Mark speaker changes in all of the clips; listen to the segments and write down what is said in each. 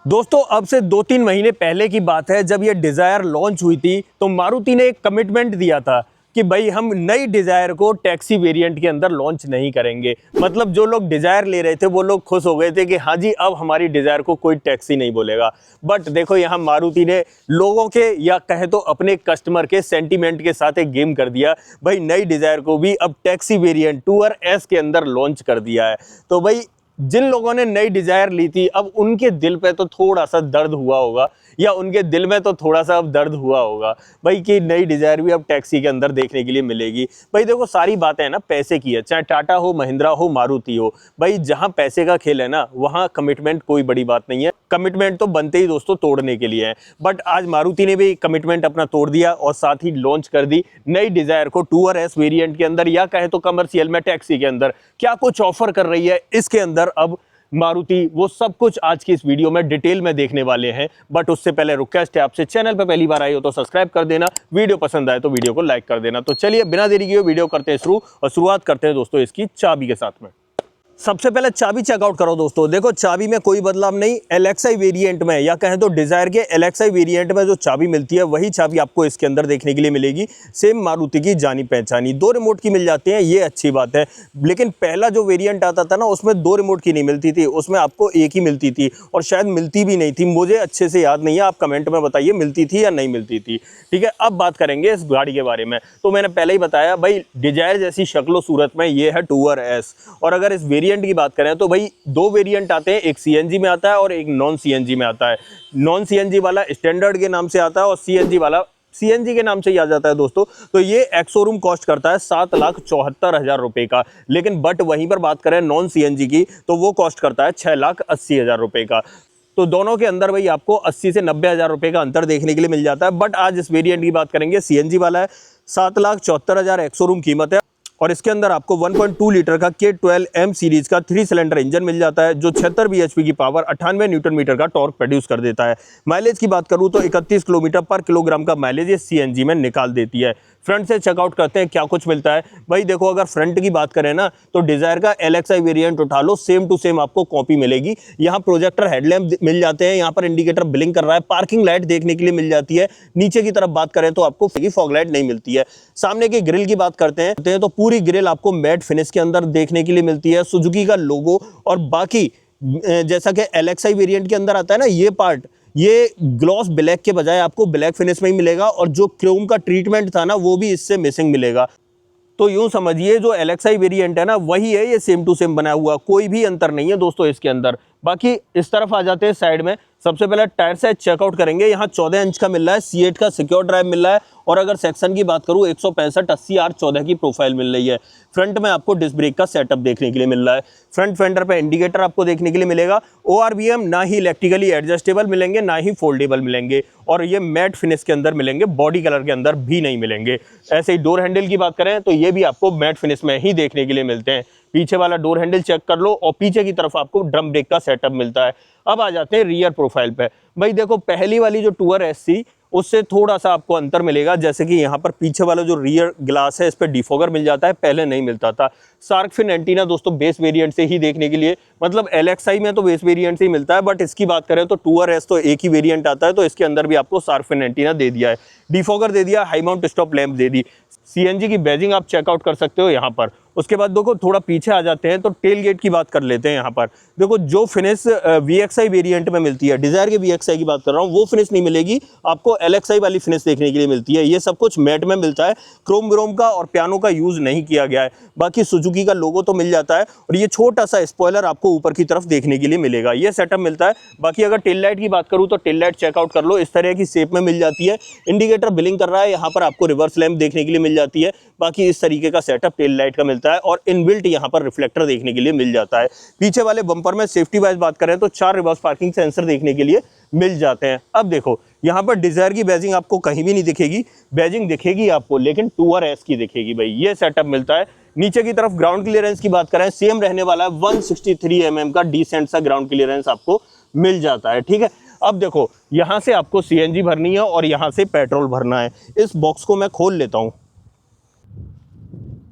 Speaker 1: दोस्तों अब से 2-3 महीने पहले की बात है, जब ये डिज़ायर लॉन्च हुई थी तो मारुति ने एक कमिटमेंट दिया था कि भाई हम नई डिज़ायर को टैक्सी वेरिएंट के अंदर लॉन्च नहीं करेंगे। मतलब जो लोग डिज़ायर ले रहे थे वो लोग खुश हो गए थे कि हाँ जी, अब हमारी डिज़ायर को कोई टैक्सी नहीं बोलेगा। बट देखो यहाँ मारुति ने लोगों के या कहे तो अपने कस्टमर के सेंटीमेंट के साथ एक गेम कर दिया। भाई नई डिज़ायर को भी अब टैक्सी वेरिएंट टूर एस के अंदर लॉन्च कर दिया है। तो भाई जिन लोगों ने नई डिजायर ली थी अब उनके दिल पे तो थोड़ा सा दर्द हुआ होगा, या उनके दिल में तो थोड़ा सा अब दर्द हुआ होगा भाई कि नई डिजायर भी अब टैक्सी के अंदर देखने के लिए मिलेगी। भाई देखो सारी बातें है ना पैसे की है, चाहे टाटा हो, महिंद्रा हो, मारुति हो। भाई जहां पैसे का खेल है ना वहां कमिटमेंट कोई बड़ी बात नहीं है। कमिटमेंट तो बनते ही दोस्तों तोड़ने के लिए है। बट आज मारुति ने भी कमिटमेंट अपना तोड़ दिया और साथ ही लॉन्च कर दी नई डिजायर को टूर एस वेरिएंट के अंदर, या कहे तो कमर्शियल में टैक्सी के अंदर क्या कुछ ऑफर कर रही है इसके अंदर अब मारुति, वो सब कुछ आज की इस वीडियो में डिटेल में देखने वाले हैं। बट उससे पहले रिक्वेस्ट है आपसे, चैनल पे पहली बार आई हो तो सब्सक्राइब कर देना, वीडियो पसंद आए तो वीडियो को लाइक कर देना। तो चलिए बिना देरी किए वीडियो करते हैं शुरू और शुरुआत करते हैं दोस्तों इसकी चाबी के साथ में। सबसे पहले चाबी चेकआउट करो दोस्तों। देखो चाबी में कोई बदलाव नहीं, एलएक्सआई वेरिएंट में या कहें तो डिजायर के एलएक्सआई वेरिएंट में जो चाबी मिलती है वही चाबी आपको इसके अंदर देखने के लिए मिलेगी। सेम मारुति की जानी पहचानी 2 रिमोट की मिल जाती हैं, ये अच्छी बात है। लेकिन पहला जो वेरिएंट आता था ना उसमें 2 रिमोट की नहीं मिलती थी, उसमें आपको एक ही मिलती थी और शायद मिलती भी नहीं थी। मुझे अच्छे से याद नहीं है, आप कमेंट में बताइए मिलती थी या नहीं मिलती थी। ठीक है, अब बात करेंगे इस गाड़ी के बारे में। तो मैंने पहले ही बताया भाई डिजायर जैसी शक्लो सूरत में ये है टूर एस। और अगर इस वेरिएंट की बात करें तो भाई 2 वेरिएंट आते हैं, एक सीएनजी में आता है और एक नॉन सीएनजी में आता है। नॉन सीएनजी वाला स्टैंडर्ड के नाम से आता है और सीएनजी वाला सीएनजी के नाम से ही आ जाता है दोस्तों। तो ये एक्स शोरूम कॉस्ट करता है 7,74,000 रुपए का। लेकिन बट वहीं पर बात करें नॉन सीएनजी की तो वो कॉस्ट करता है 6,80,000 रुपए का। तो दोनों के अंदर भाई आपको 80 से 90,000 रुपए का अंतर देखने के लिए मिल जाता है। बट आज इस वेरिएंट की बात करेंगे, सीएनजी वाला है, 7,74,000 एक्स शोरूम कीमत है और इसके अंदर आपको 1.2 लीटर का K12M सीरीज का 3 सिलेंडर इंजन मिल जाता है जो 76 bhp की पावर 98 न्यूटन मीटर का टॉर्क प्रोड्यूस कर देता है। माइलेज की बात करूं तो 31 किलोमीटर पर किलोग्राम का माइलेज ये सीएनजी में निकाल देती है। फ्रंट से चेकआउट करते हैं क्या कुछ मिलता है। भाई देखो अगर फ्रंट की बात करें ना तो डिजायर का एलएक्सआई वेरिएंट उठा लो, सेम टू सेम आपको कॉपी मिलेगी। यहाँ प्रोजेक्टर हेडलैम्प मिल जाते हैं, यहाँ पर इंडिकेटर ब्लिंक कर रहा है, पार्किंग लाइट देखने के लिए मिल जाती है। नीचे की तरफ बात करें तो आपको फॉग लाइट नहीं मिलती है। सामने की ग्रिल की बात करते हैं तो पूरी ग्रिल आपको मैट फिनिश के अंदर देखने के लिए मिलती है। सुजुकी का लोगो और बाकी जैसा कि एलएक्सआई वेरिएंट के अंदर आता है ना, ये पार्ट ये ग्लॉस ब्लैक के बजाय आपको ब्लैक फिनिश में ही मिलेगा और जो क्रोम का ट्रीटमेंट था ना वो भी इससे मिसिंग मिलेगा। तो यूं समझिए जो एलएक्सआई वेरिएंट है ना वही है, ये सेम टू सेम बना हुआ, कोई भी अंतर नहीं है दोस्तों इसके अंदर। बाकी इस तरफ आ जाते हैं साइड में। सबसे पहले टायर साइज चेकआउट करेंगे। यहाँ 14 इंच का मिल रहा है, C8 का सिक्योर ड्राइव मिल रहा है और अगर सेक्शन की बात करूँ 165/80 R14 की प्रोफाइल मिल रही है। फ्रंट में आपको डिस्क ब्रेक का सेटअप देखने के लिए मिल रहा है। फ्रंट फेंडर पे इंडिकेटर आपको देखने के लिए मिलेगा। ORVM ना ही इलेक्ट्रिकली एडजस्टेबल मिलेंगे ना ही फोल्डेबल मिलेंगे और ये मैट फिनिश के अंदर मिलेंगे, बॉडी कलर के अंदर भी नहीं मिलेंगे। ऐसे ही डोर हैंडल की बात करें तो ये भी आपको मैट फिनिश में ही देखने के लिए मिलते हैं। पीछे वाला डोर हैंडल चेक कर लो और पीछे की तरफ आपको ड्रम ब्रेक का सेटअप मिलता है। अब आ जाते हैं रियर प्रोफाइल पे। भाई देखो पहली वाली जो टूर एस थी उससे थोड़ा सा आपको अंतर मिलेगा, जैसे कि यहाँ पर पीछे वाला जो रियर ग्लास है इस पर डिफॉगर मिल जाता है, पहले नहीं मिलता था। शार्क फिन एंटीना दोस्तों बेस वेरिएंट से ही देखने के लिए, मतलब एलएक्सआई में तो बेस वेरिएंट से ही मिलता है बट इसकी बात करें तो टूर एस तो एक ही वेरिएंट आता है तो इसके अंदर भी आपको शार्क फिन एंटीना दे दिया है, डिफॉगर दे दिया, हाई माउंट स्टॉप लैंप दे दी। सीएनजी की बैजिंग आप चेकआउट कर सकते हो यहाँ पर। उसके बाद देखो थोड़ा पीछे आ जाते हैं तो टेल गेट की बात कर लेते हैं। यहाँ पर देखो जो फिनिश VXI वेरिएंट में मिलती है, डिजायर के VXI की बात कर रहा हूँ, वो फिनिश नहीं मिलेगी आपको, एलएक्सआई वाली फिनिश देखने के लिए मिलती है। ये सब कुछ मैट में मिलता है, क्रोम ब्रोम का और पियानो का यूज नहीं किया गया है। बाकी सुजुकी का लोगो तो मिल जाता है और ये छोटा सा स्पॉइलर आपको ऊपर की तरफ देखने के लिए मिलेगा, ये सेटअप मिलता है। बाकी अगर टेल लाइट की बात करूँ तो टेल लाइट चेकआउट कर लो, इस तरह की शेप में मिल जाती है। इंडिकेटर ब्लिंक कर रहा है, यहाँ पर आपको रिवर्स लैंप देखने के लिए मिल जाती है। बाकी इस तरीके का सेटअप टेल लाइट का मिलता है और इनबिल्ट यहाँ पर रिफ्लेक्टर देखने के लिए मिल जाता है। पीछे वाले बम्पर में सेफ्टी वाइज बात करें तो 4 रिवर्स पार्किंग सेंसर देखने के लिए मिल जाते हैं। अब देखो यहाँ पर डिजायर की बैजिंग आपको कहीं भी नहीं दिखेगी, बैजिंग दिखेगी आपको लेकिन टूर एस की दिखेगी। भाई ये सेटअप मिलता है। नीचे की तरफ ग्राउंड क्लियरेंस की बात करें सेम रहने वाला है, 163 mm का डिसेंट सा ग्राउंड क्लियरेंस आपको मिल जाता है। ठीक है, अब देखो यहाँ से आपको सीएनजी भरनी है और यहाँ से पेट्रोल भरना है। इस बॉक्स को मैं खोल लेता हूँ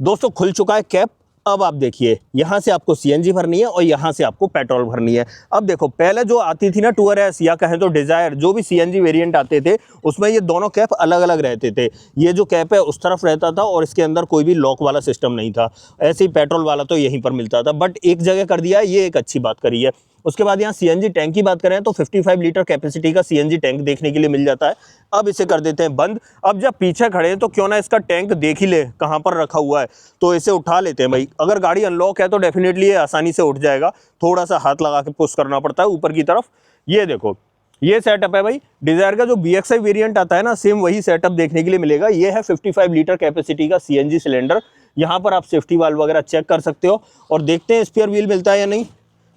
Speaker 1: दोस्तों, खुल चुका है कैप अब आप देखिए, यहाँ से आपको सीएनजी भरनी है और यहाँ से आपको पेट्रोल भरनी है। अब देखो, पहले जो आती थी ना टूर एस या कहें तो डिज़ायर, जो भी सीएनजी वेरिएंट आते थे उसमें ये दोनों कैप अलग अलग रहते थे। ये जो कैप है उस तरफ रहता था और इसके अंदर कोई भी लॉक वाला सिस्टम नहीं था। ऐसे ही पेट्रोल वाला तो यहीं पर मिलता था, बट एक जगह कर दिया है, ये एक अच्छी बात करी है। उसके बाद यहाँ सीएनजी टैंक की बात करें तो 55 लीटर कैपेसिटी का सीएनजी टैंक देखने के लिए मिल जाता है। अब इसे कर देते हैं बंद। अब जब पीछे खड़े हैं तो क्यों ना इसका टैंक देख ही ले कहाँ पर रखा हुआ है, तो इसे उठा लेते हैं भाई। अगर गाड़ी अनलॉक है तो डेफिनेटली ये आसानी से उठ जाएगा, थोड़ा सा हाथ लगा के पुश करना पड़ता है ऊपर की तरफ। ये देखो, ये सेटअप है भाई। डिजायर का जो BXI वेरिएंट आता है ना, सेम वही सेटअप देखने के लिए मिलेगा। ये है 55 लीटर कैपेसिटी का सीएनजी सिलेंडर। यहाँ पर आप सेफ्टी वाल्व वगैरह चेक कर सकते हो और देखते हैं स्पेयर व्हील मिलता है या नहीं।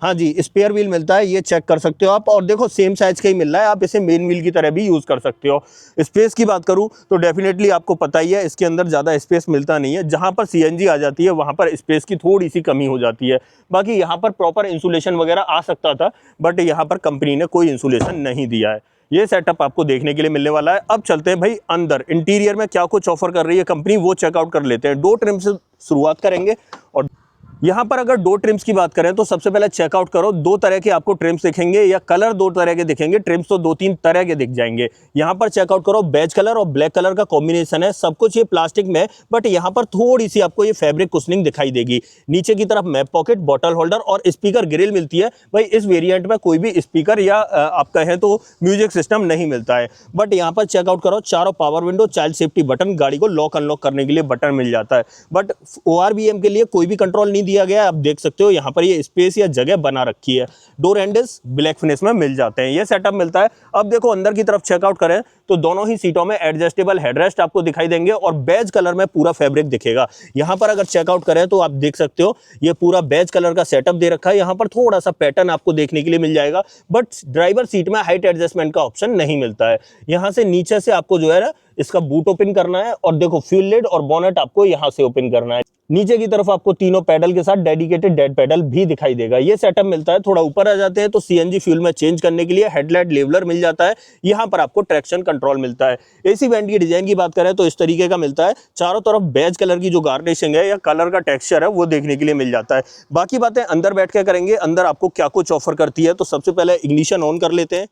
Speaker 1: हाँ जी, स्पेयर व्हील मिलता है, ये चेक कर सकते हो आप। और देखो सेम साइज का ही मिल रहा है, आप इसे मेन व्हील की तरह भी यूज़ कर सकते हो। स्पेस की बात करूँ तो डेफिनेटली आपको पता ही है इसके अंदर ज़्यादा स्पेस मिलता नहीं है। जहाँ पर सीएनजी आ जाती है वहाँ पर स्पेस की थोड़ी सी कमी हो जाती है। बाकी यहाँ पर प्रॉपर इंसुलेशन वगैरह आ सकता था, बट यहाँ पर कंपनी ने कोई इंसुलेशन नहीं दिया है। ये सेटअप आपको देखने के लिए मिलने वाला है। अब चलते हैं भाई अंदर, इंटीरियर में क्या कुछ ऑफर कर रही है कंपनी, वो चेकआउट कर लेते हैं। 2 ट्रिम से शुरुआत करेंगे। और यहाँ पर अगर 2 ट्रिम्स की बात करें तो सबसे पहले चेकआउट करो, 2 तरह के आपको ट्रिम्स दिखेंगे या कलर 2 तरह के दिखेंगे। ट्रिम्स तो 2-3 तरह के दिख जाएंगे। यहाँ पर चेकआउट करो, बेज कलर और ब्लैक कलर का कॉम्बिनेशन है। सब कुछ ये प्लास्टिक में, बट यहाँ पर थोड़ी सी आपको ये फैब्रिक कुशनिंग दिखाई देगी। नीचे की तरफ मैप पॉकेट, बॉटल होल्डर और स्पीकर ग्रिल मिलती है। भाई इस वेरिएंट में कोई भी स्पीकर या आप कहें तो म्यूजिक सिस्टम नहीं मिलता है, बट यहाँ पर चेकआउट करो, चारों power window, child safety button, गाड़ी को लॉक अनलॉक करने के लिए बटन मिल जाता है। बट ORVM के लिए कोई भी कंट्रोल नहीं दिया गया है। आप देख सकते हो यहाँ पर ये स्पेस या जगह बना रखी है। डोर हैंडल्स ब्लैक फिनिश में मिल जाते हैं, ये सेटअप मिलता है। अब देखो अंदर की तरफ चेकआउट करें तो दोनों ही सीटों में एडजस्टेबल हेडरेस्ट आपको दिखाई देंगे और बेज कलर में पूरा फैब्रिक दिखेगा। यहाँ पर अगर चेकआउट करें तो आप देख सकते हो ये पूरा बेज कलर का सेटअप दे रखा है। यहाँ पर थोड़ा सा पैटर्न आपको देखने के लिए मिल जाएगा, बट ड्राइवर सीट में हाइट एडजस्टमेंट का ऑप्शन नहीं मिलता है। यहाँ से नीचे से आपको जो है ना इसका बूट ओपन करना है और देखो फ्यूल लिड और बोनेट आपको यहाँ से ओपन करना है। नीचे की तरफ आपको तीनों पैडल के साथ डेडिकेटेड डेड पैडल भी दिखाई देगा। ये सेटअप मिलता है। थोड़ा ऊपर आ जाते हैं तो सीएनजी फ्यूल में चेंज करने के लिए हेडलाइट लेवलर मिल जाता है। यहाँ पर आपको ट्रैक्शन कंट्रोल मिलता है। एसी वेंट की डिजाइन की बात करें तो इस तरीके का मिलता है। चारों तरफ बेज कलर की जो गार्निशिंग है या कलर का टेक्सचर है वो देखने के लिए मिल जाता है। बाकी बातें अंदर बैठ के करेंगे। अंदर आपको क्या कुछ ऑफर करती है, तो सबसे पहले इग्निशन ऑन कर लेते हैं।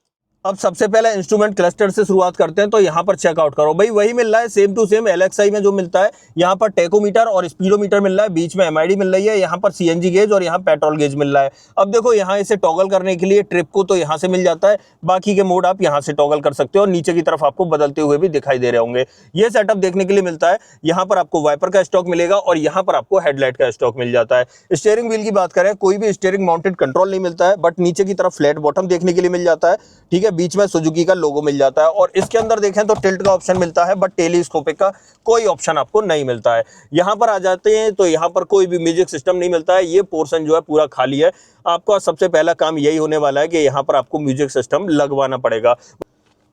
Speaker 1: अब सबसे पहले इंस्ट्रूमेंट क्लस्टर से शुरुआत करते हैं। तो यहाँ पर चेकआउट करो भाई, वही मिल रहा है सेम टू सेम LXI में जो मिलता है। यहाँ पर टेकोमीटर और स्पीडोमीटर मिल रहा है, बीच में MID मिल रही है, यहाँ पर CNG गेज और यहाँ पेट्रोल गेज मिल रहा है। अब देखो यहाँ इसे टॉगल करने के लिए ट्रिप को तो यहाँ से मिल जाता है, बाकी के मोड आप यहाँ से टॉगल कर सकते हो। नीचे की तरफ आपको बदलते हुए भी दिखाई दे रहे होंगे। ये सेटअप देखने के लिए मिलता है। यहाँ पर आपको वाइपर का स्टॉक मिलेगा और यहाँ पर आपको हेडलाइट का स्टॉक मिल जाता है। स्टीयरिंग व्हील की बात करें, कोई भी स्टीयरिंग माउंटेड कंट्रोल नहीं मिलता है, बट नीचे की तरफ फ्लैट बॉटम देखने के लिए मिल जाता है। ठीक है, बीच में सुजुकी का लोगो मिल जाता है और इसके अंदर देखें तो टिल्ट का ऑप्शन मिलता है, बट टेलीस्कोपिक का कोई ऑप्शन आपको नहीं मिलता है। यहां पर आ जाते हैं तो यहां पर कोई भी म्यूजिक सिस्टम नहीं मिलता है। ये पोर्शन जो है पूरा खाली है। आपका सबसे पहला काम यही होने वाला है कि यहां पर आपको म्यूजिक सिस्टम लगवाना पड़ेगा।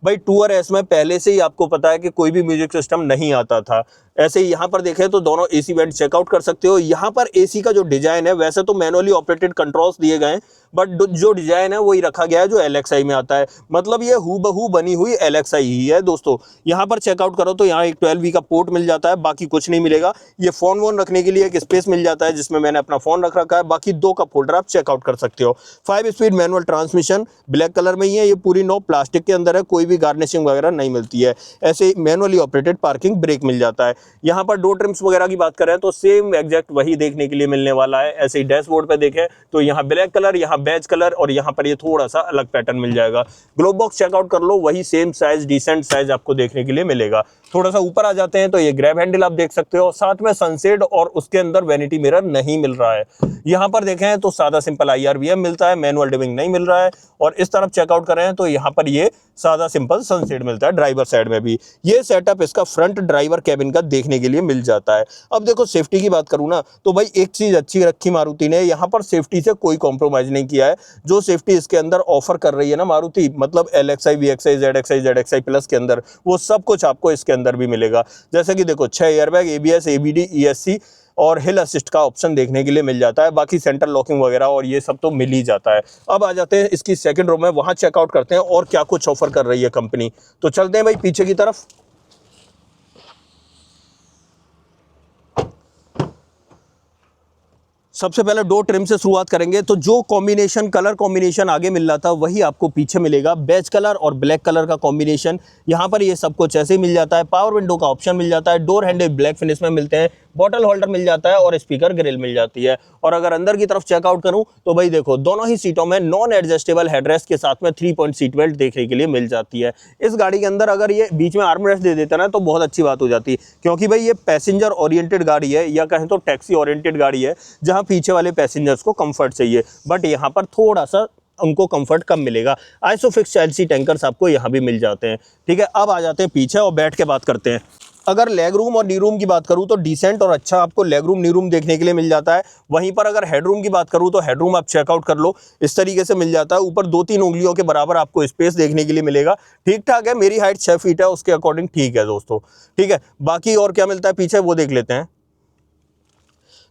Speaker 1: भाई टूर एस में पहले से ही आपको पता है कि कोई भी म्यूजिक सिस्टम नहीं आता था। ऐसे ही यहाँ पर देखें तो दोनों एसी वेंट चेकआउट कर सकते हो। यहाँ पर एसी का जो डिजाइन है, वैसे तो मैनुअली ऑपरेटेड कंट्रोल्स दिए गए हैं, बट जो डिजाइन है वही रखा गया है जो LXI में आता है। मतलब ये हूबहू बनी हुई LXI ही है दोस्तों। यहाँ पर चेकआउट करो तो यहाँ एक 12V का पोर्ट मिल जाता है, बाकी कुछ नहीं मिलेगा। ये फोन वोन रखने के लिए एक स्पेस मिल जाता है जिसमें मैंने अपना फोन रख रखा है। बाकी 2 कप होल्डर आप चेकआउट कर सकते हो। 5 speed manual transmission black colour में ही है। ये पूरी नॉब प्लास्टिक के अंदर है, कोई भी गार्निशिंग वगैरह नहीं मिलती है। ऐसे मैनुअली ऑपरेटेड पार्किंग ब्रेक मिल जाता है। यहाँ पर डोर ट्रिम्स वगैरह की बात करें तो सेम एग्जैक्ट वही देखने के लिए मिलने वाला है। ऐसे ही डैशबोर्ड पे देखें तो यहाँ ब्लैक कलर, यहाँ बेज कलर और यहाँ पर ये थोड़ा सा अलग पैटर्न मिल जाएगा। ग्लोब बॉक्स चेकआउट कर लो, वही सेम साइज, डिसेंट साइज आपको देखने के लिए मिलेगा। थोड़ा सा ऊपर आ जाते हैं तो ये ग्रैब हैंडल आप देख सकते हो, साथ में सनसेड और उसके अंदर वैनिटी मिरर नहीं मिल रहा है। यहाँ पर देखें तो सादा सिंपल IRVM मिलता है, मैनुअल डिमिंग नहीं मिल रहा है। और इस तरफ चेकआउट करें तो यहाँ पर ये सादा सिंपल सनसेड मिलता है ड्राइवर साइड में भी। ये सेटअप इसका फ्रंट ड्राइवर कैबिन का देखने के लिए मिल जाता है। अब देखो सेफ्टी की बात करूँ ना तो भाई एक चीज अच्छी रखी मारुति ने, यहाँ पर सेफ्टी से कोई कॉम्प्रोमाइज नहीं किया है। जो सेफ्टी इसके अंदर ऑफर कर रही है ना मारुति, मतलब LXI, VXI, ZXI, ZXI plus के अंदर, वो सब कुछ आपको इसके अंदर भी मिलेगा। जैसे कि देखो 6 एयरबैग, ABS, ABD, ESC और हिल असिस्ट का ऑप्शन देखने के लिए मिल जाता है। बाकी सेंटर लॉकिंग वगैरह और ये सब तो मिल ही जाता है। अब आ जाते हैं इसकी सेकंड रो में, वहां चेकआउट करते हैं और क्या कुछ ऑफर कर रही है कंपनी। तो चलते हैं भाई पीछे की तरफ। सबसे पहले डोर ट्रिम से शुरुआत करेंगे। तो जो कॉम्बिनेशन, कलर कॉम्बिनेशन आगे मिल रहा था वही आपको पीछे मिलेगा। बेज कलर और ब्लैक कलर का कॉम्बिनेशन, यहाँ पर ये सब कुछ ऐसे ही मिल जाता है। पावर विंडो का ऑप्शन मिल जाता है। डोर हैंडल ब्लैक फिनिश में मिलते हैं। बॉटल होल्डर मिल जाता है और स्पीकर ग्रिल मिल जाती है। और अगर अंदर की तरफ चेकआउट करूं तो भाई देखो, दोनों ही सीटों में नॉन एडजस्टेबल हेडरेस्ट के साथ में 3 पॉइंट सीट बेल्ट देखने के लिए मिल जाती है। इस गाड़ी के अंदर अगर ये बीच में आर्म रेस्ट दे देता ना तो बहुत अच्छी बात हो जाती, क्योंकि भाई ये पैसेंजर ओरिएंटेड गाड़ी है, या कहें तो टैक्सी ओरिएंटेड गाड़ी है, जहां पीछे वाले पैसेंजर्स को कंफर्ट चाहिए, बट यहाँ पर थोड़ा सा उनको कंफर्ट कम मिलेगा। आइसोफिक्स चाइल्ड सीट एंकर्स आपको यहाँ भी मिल जाते हैं। ठीक है, अब आ जाते हैं पीछे और बैठ के बात करते हैं। अगर लेग रूम और नी रूम की बात करूं तो डिसेंट और अच्छा आपको लेग रूम नी रूम देखने के लिए मिल जाता है। वहीं पर अगर हेड रूम की बात करूं तो हेड रूम आप चेकआउट कर लो, इस तरीके से मिल जाता है। ऊपर 2-3 उंगलियों के बराबर आपको स्पेस देखने के लिए मिलेगा। ठीक ठाक है, मेरी हाइट 6 फीट है, उसके अकॉर्डिंग ठीक है दोस्तों। ठीक है, बाकी और क्या मिलता है पीछे वो देख लेते हैं।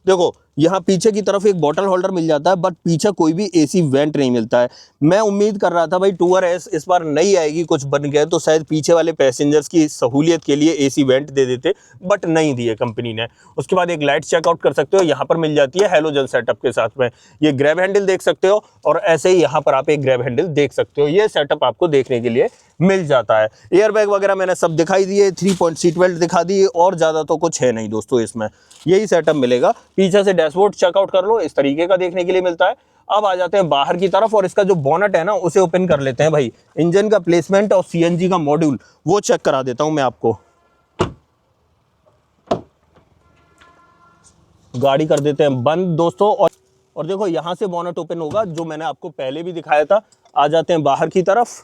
Speaker 1: देखो, यहाँ पीछे की तरफ एक बॉटल होल्डर मिल जाता है, बट पीछे कोई भी एसी वेंट नहीं मिलता है। मैं उम्मीद कर रहा था भाई टूअर एस इस बार नहीं आएगी, कुछ बन गए तो शायद पीछे वाले पैसेंजर्स की सहूलियत के लिए एसी वेंट दे देते, बट नहीं दिए कंपनी ने। उसके बाद एक लाइट चेकआउट कर सकते हो, यहाँ पर मिल जाती है हेलोजन सेटअप के साथ में। ये ग्रैब हैंडल देख सकते हो, और ऐसे ही यहाँ पर आप एक ग्रैब हैंडल देख सकते हो। ये सेटअप आपको देखने के लिए मिल जाता है। एयर बैग वगैरह मैंने सब दिखाई दिए, 3 पॉइंट सीट बेल्ट दिखा दिए, और ज़्यादा तो कुछ है नहीं दोस्तों इसमें। यही सेटअप मिलेगा। पीछे से डैशबोर्ड चेकआउट कर लो, इस तरीके का देखने के लिए मिलता है। अब आ जाते हैं बाहर की तरफ, और इसका जो बोनट है ना उसे ओपन कर लेते हैं भाई। इंजन का प्लेसमेंट और सीएनजी का मॉड्यूल वो चेक करा देता हूं मैं आपको। गाड़ी कर देते हैं बंद दोस्तों, और देखो यहां से बोनट ओपन होगा, जो मैंने आपको पहले भी दिखाया था। आ जाते हैं बाहर की तरफ,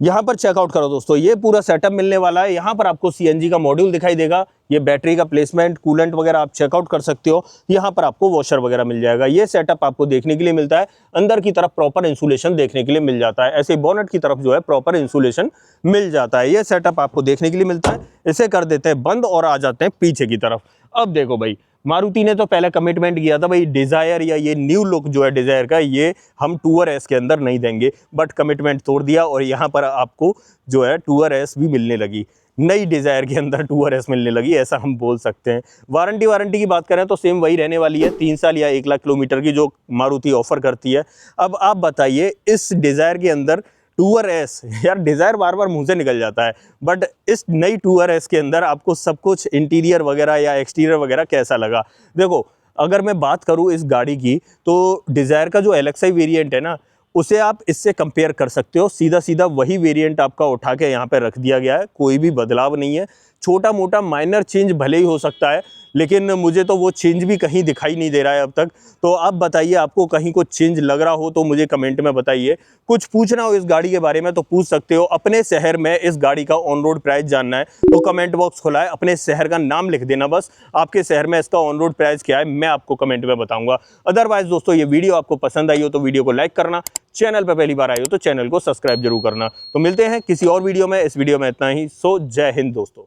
Speaker 1: यहाँ पर चेकआउट करो दोस्तों। ये पूरा सेटअप मिलने वाला है। यहाँ पर आपको सीएनजी का मॉड्यूल दिखाई देगा, ये बैटरी का प्लेसमेंट, कूलेंट वगैरह आप चेकआउट कर सकते हो। यहाँ पर आपको वॉशर वगैरह मिल जाएगा। ये सेटअप आपको देखने के लिए मिलता है। अंदर की तरफ प्रॉपर इंसुलेशन देखने के लिए मिल जाता है। ऐसे बोनट की तरफ जो है प्रॉपर इंसुलेशन मिल जाता है। ये सेटअप आपको देखने के लिए मिलता है। इसे कर देते हैं बंद और आ जाते हैं पीछे की तरफ। अब देखो भाई, मारुति ने तो पहले कमिटमेंट किया था भाई डिजायर या ये न्यू लुक जो है डिजायर का, ये हम टूअर एस के अंदर नहीं देंगे, बट कमिटमेंट तोड़ दिया और यहाँ पर आपको जो है टूअर एस भी मिलने लगी। नई डिजायर के अंदर टूअर एस मिलने लगी, ऐसा हम बोल सकते हैं। वारंटी की बात करें तो सेम वही रहने वाली है, 3 साल या 1 लाख किलोमीटर की जो मारुति ऑफर करती है। अब आप बताइए, इस डिजायर के अंदर टूअर एस, यार डिजायर बार बार मुंह से निकल जाता है, बट इस नई टूअर एस के अंदर आपको सब कुछ इंटीरियर वगैरह या एक्सटीरियर वगैरह कैसा लगा? देखो, अगर मैं बात करूं इस गाड़ी की तो डिजायर का जो एलएक्सआई वेरिएंट है ना, उसे आप इससे कंपेयर कर सकते हो। सीधा सीधा वही वेरिएंट आपका उठा के यहाँ पे रख दिया गया है, कोई भी बदलाव नहीं है। छोटा मोटा माइनर चेंज भले ही हो सकता है, लेकिन मुझे तो वो चेंज भी कहीं दिखाई नहीं दे रहा है अब तक। तो आप बताइए, आपको कहीं कुछ चेंज लग रहा हो तो मुझे कमेंट में बताइए। कुछ पूछना हो इस गाड़ी के बारे में तो पूछ सकते हो। अपने शहर में इस गाड़ी का ऑन रोड प्राइस जानना है तो कमेंट बॉक्स खुला है, अपने शहर का नाम लिख देना बस। आपके शहर में इसका ऑन रोड प्राइस क्या है मैं आपको कमेंट में बताऊंगा। अदरवाइज दोस्तों, ये वीडियो आपको पसंद आई हो तो वीडियो को लाइक करना, चैनल पर पहली बार आए हो तो चैनल को सब्सक्राइब जरूर करना। तो मिलते हैं किसी और वीडियो में। इस वीडियो में इतना ही। सो जय हिंद दोस्तों।